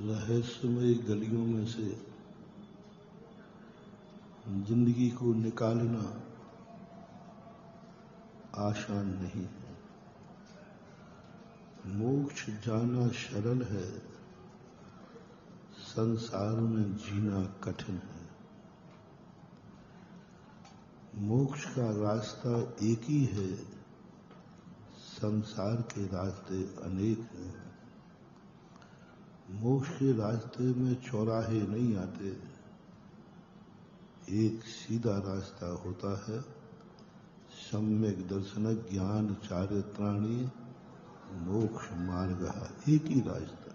रहस्यमय गलियों में से जिंदगी को निकालना आसान नहीं है। मोक्ष जाना सरल है, संसार में जीना कठिन है। मोक्ष का रास्ता एक ही है, संसार के रास्ते अनेक हैं। मोक्ष के रास्ते में चौराहे नहीं आते, एक सीधा रास्ता होता है। सम्यक दर्शन ज्ञान चारित्राणि मोक्ष मार्ग, एक ही रास्ता,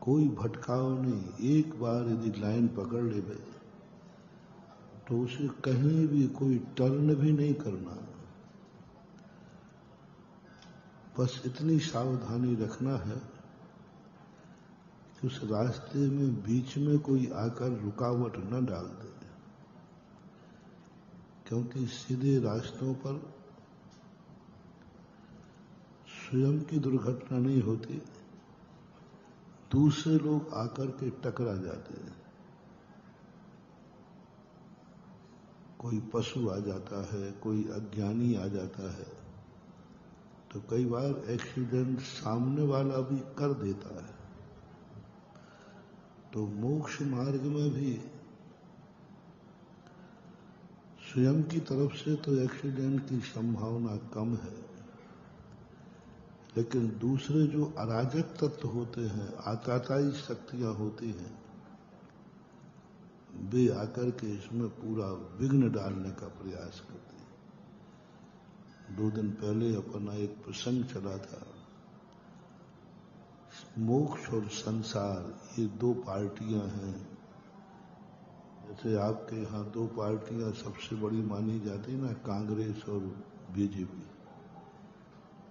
कोई भटकाव नहीं। एक बार यदि लाइन पकड़ ले तो उसे कहीं भी कोई टर्न भी नहीं करना। बस इतनी सावधानी रखना है कि उस रास्ते में बीच में कोई आकर रुकावट न डाल दे, क्योंकि सीधे रास्तों पर स्वयं की दुर्घटना नहीं होती, दूसरे लोग आकर के टकरा जाते हैं। कोई पशु आ जाता है, कोई अज्ञानी आ जाता है, तो कई बार एक्सीडेंट सामने वाला भी कर देता है। तो मोक्ष मार्ग में भी स्वयं की तरफ से तो एक्सीडेंट की संभावना कम है, लेकिन दूसरे जो अराजक तत्व होते हैं, आतताई शक्तियां होती हैं, वे आकर के इसमें पूरा विघ्न डालने का प्रयास करते हैं। 2 दिन पहले अपना एक प्रसंग चला था, मोक्ष और संसार, ये 2 पार्टियां हैं। जैसे आपके यहाँ 2 पार्टियां सबसे बड़ी मानी जाती ना, कांग्रेस और बीजेपी,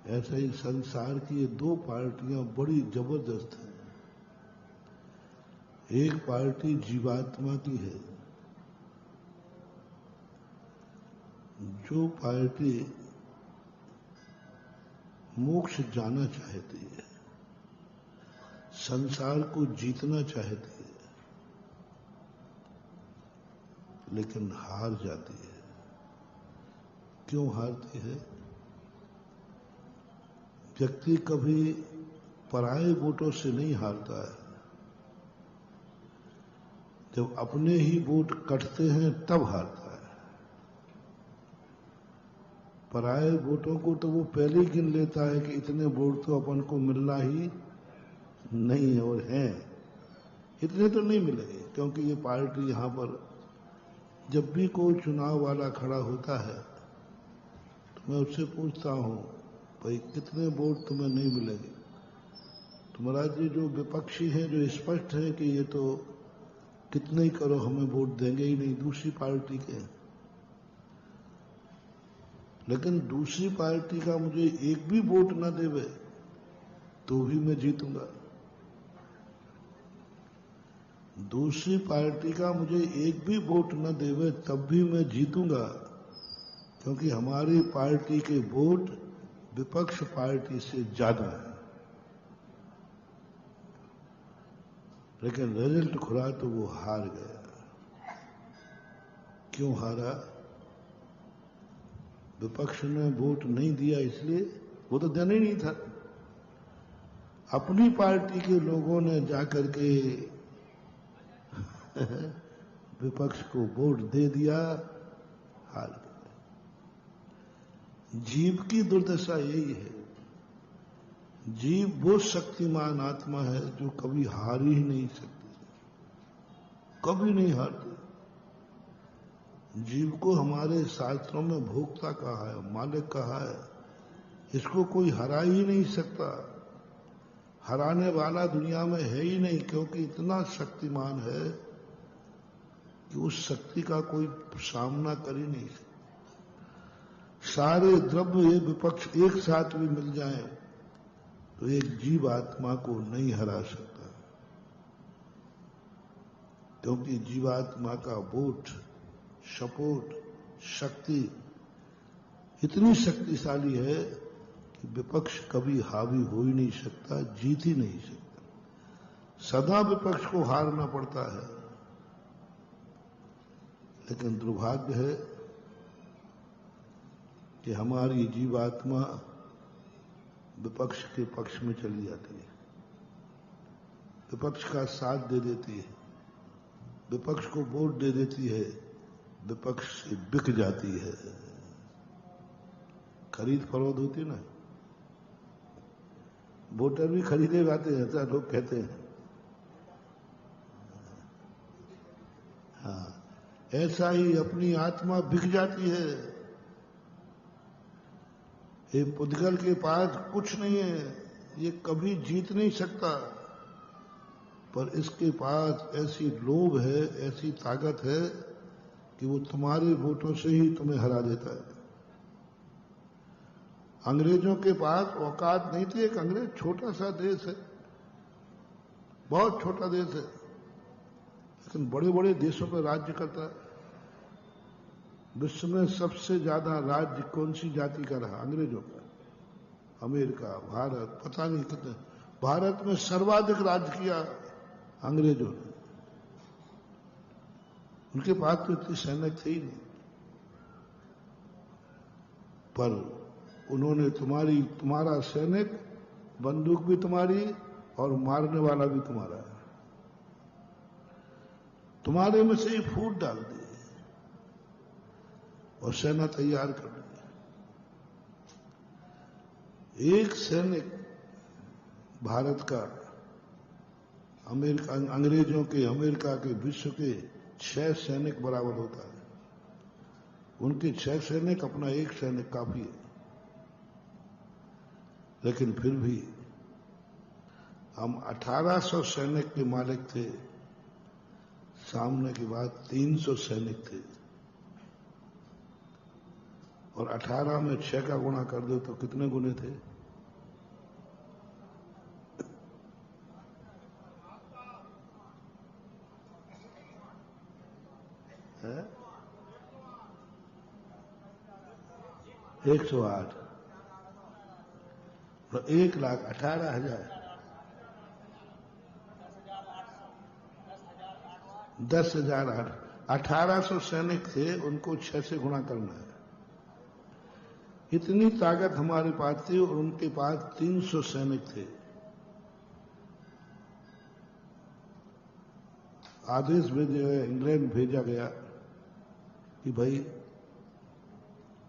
ऐसा ही संसार की ये 2 पार्टियां बड़ी जबरदस्त हैं। एक पार्टी जीवात्मा की है, जो पार्टी मोक्ष जाना चाहती है, संसार को जीतना चाहती है, लेकिन हार जाती है। क्यों हारती है? व्यक्ति कभी पराये वोटों से नहीं हारता है, जब अपने ही वोट कटते हैं तब हारता है। पराये वोटों को तो वो पहले ही गिन लेता है कि इतने वोट तो अपन को मिलना ही नहीं है, और हैं इतने तो नहीं मिलेंगे, क्योंकि ये पार्टी यहां पर जब भी कोई चुनाव वाला खड़ा होता है तो मैं उससे पूछता हूं, भाई कितने वोट तुम्हें नहीं मिलेंगे? तो महाराज जी, जो विपक्षी है, जो स्पष्ट है कि ये तो कितने ही करो हमें वोट देंगे ही नहीं, दूसरी पार्टी के। लेकिन दूसरी पार्टी का मुझे एक भी वोट न देवे तो भी मैं जीतूंगा। दूसरी पार्टी का मुझे एक भी वोट न देवे तब भी मैं जीतूंगा, क्योंकि हमारी पार्टी के वोट विपक्ष पार्टी से ज्यादा है। लेकिन रिजल्ट खुला तो वो हार गया। क्यों हारा? विपक्ष ने वोट नहीं दिया इसलिए, वो तो देना ही नहीं था। अपनी पार्टी के लोगों ने जाकर के विपक्ष को वोट दे दिया, हार गए। जीव की दुर्दशा यही है। जीव वो शक्तिमान आत्मा है जो कभी हार ही नहीं सकती, कभी नहीं हारती। जीव को हमारे शास्त्रों में भोक्ता कहा है, मालिक कहा है। इसको कोई हरा ही नहीं सकता, हराने वाला दुनिया में है ही नहीं, क्योंकि इतना शक्तिमान है कि उस शक्ति का कोई सामना कर ही नहीं सकता। सारे द्रव्य ये विपक्ष एक साथ भी मिल जाए तो एक जीव आत्मा को नहीं हरा सकता, क्योंकि जीवात्मा का वोट, सपोर्ट, शक्ति इतनी शक्तिशाली है कि विपक्ष कभी हावी हो ही नहीं सकता, जीत ही नहीं सकता। सदा विपक्ष को हारना पड़ता है। लेकिन दुर्भाग्य है कि हमारी जीवात्मा विपक्ष के पक्ष में चली जाती है, विपक्ष का साथ दे देती है, विपक्ष को वोट दे देती है, विपक्ष से बिक जाती है। खरीद फरोख्त होती है ना, वोटर भी खरीदे जाते हैं, ऐसा लोग कहते हैं। हाँ, ऐसा ही अपनी आत्मा बिक जाती है। ये पुद्गल के पास कुछ नहीं है, ये कभी जीत नहीं सकता, पर इसके पास ऐसी लोभ है, ऐसी ताकत है कि वो तुम्हारे वोटों से ही तुम्हें हरा देता है। अंग्रेजों के पास औकात नहीं थी। एक अंग्रेज छोटा सा देश है, बहुत छोटा देश है, लेकिन बड़े बड़े देशों पर राज्य करता है। विश्व में सबसे ज्यादा राज्य कौन सी जाति का रहा? अंग्रेजों का। अमेरिका, भारत, पता नहीं कितने। भारत में सर्वाधिक राज्य किया अंग्रेजों ने। उनके पास तो इतनी सैनिक थे ही नहीं, पर उन्होंने तुम्हारा सैनिक, बंदूक भी तुम्हारी और मारने वाला भी तुम्हारा, तुम्हारे में से ही फूट डाल दी और सेना तैयार कर दी। एक सैनिक भारत का अंग्रेजों के, अमेरिका के, विश्व के 6 सैनिक बराबर होता है। उनके 6 सैनिक, अपना एक सैनिक काफी है। लेकिन फिर भी हम 1800 सैनिक के मालिक थे, सामने के बाद 300 सैनिक थे, और 18 में 6 का गुणा कर दो तो कितने गुने थे? है 108, तो 1,18,000, 10,008, 1800 सैनिक थे, उनको 6 से गुणा करना है। इतनी ताकत हमारे पास थी और उनके पास 300 सैनिक थे। आदेश इंग्लैंड भेजा गया कि भाई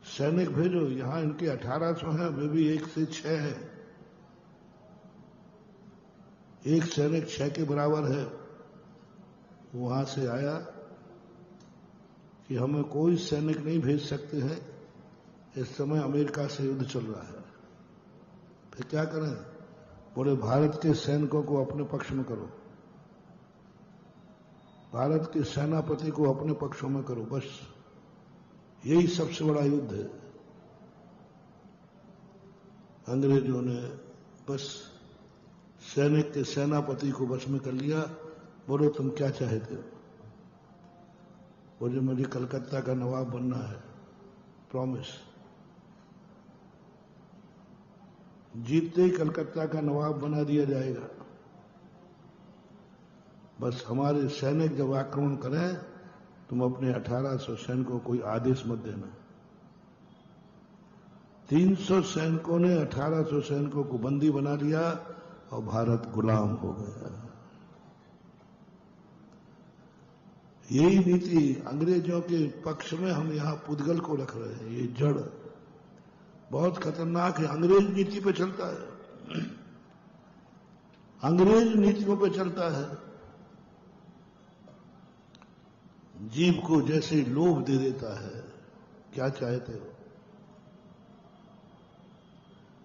सैनिक भेजो, यहां इनके 1800 हैं, वे भी 1 से 6 है, एक सैनिक 6 के बराबर है। वहां से आया कि हमें कोई सैनिक नहीं भेज सकते हैं, इस समय अमेरिका से युद्ध चल रहा है। फिर क्या करें? बोले भारत के सैनिकों को अपने पक्ष में करो, भारत के सेनापति को अपने पक्षों में करो, बस यही सबसे बड़ा युद्ध है। अंग्रेजों ने बस सैनिक के सेनापति को बस में कर लिया। बोलो तुम क्या चाहते हो? बोले मुझे कलकत्ता का नवाब बनना है, प्रॉमिस। जीतते ही कलकत्ता का नवाब बना दिया जाएगा, बस हमारे सैनिक जब आक्रमण करें तुम अपने 1800 सैनिकों को कोई आदेश मत देना। 300 सैनिकों ने 1800 सैनिकों को बंदी बना लिया और भारत गुलाम हो गया। यही नीति अंग्रेजों के पक्ष में हम यहां पुद्गल को रख रहे हैं। ये जड़ बहुत खतरनाक है, अंग्रेज नीति पे चलता है, अंग्रेज नीतियों पे चलता है। जीव को जैसे लोभ दे देता है। क्या चाहते हो?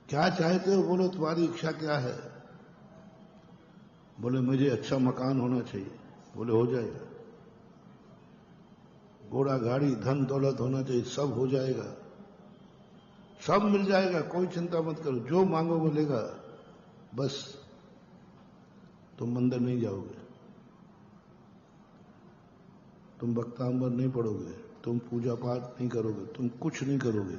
क्या चाहते हो? बोलो तुम्हारी इच्छा क्या है? बोले मुझे अच्छा मकान होना चाहिए। बोले हो जाएगा। घोड़ा गाड़ी धन दौलत होना चाहिए, सब हो जाएगा, सब मिल जाएगा, कोई चिंता मत करो, जो मांगो मिलेगा, बस तुम मंदिर नहीं जाओगे, तुम भक्तांबर नहीं पढ़ोगे, तुम पूजा पाठ नहीं करोगे, तुम कुछ नहीं करोगे।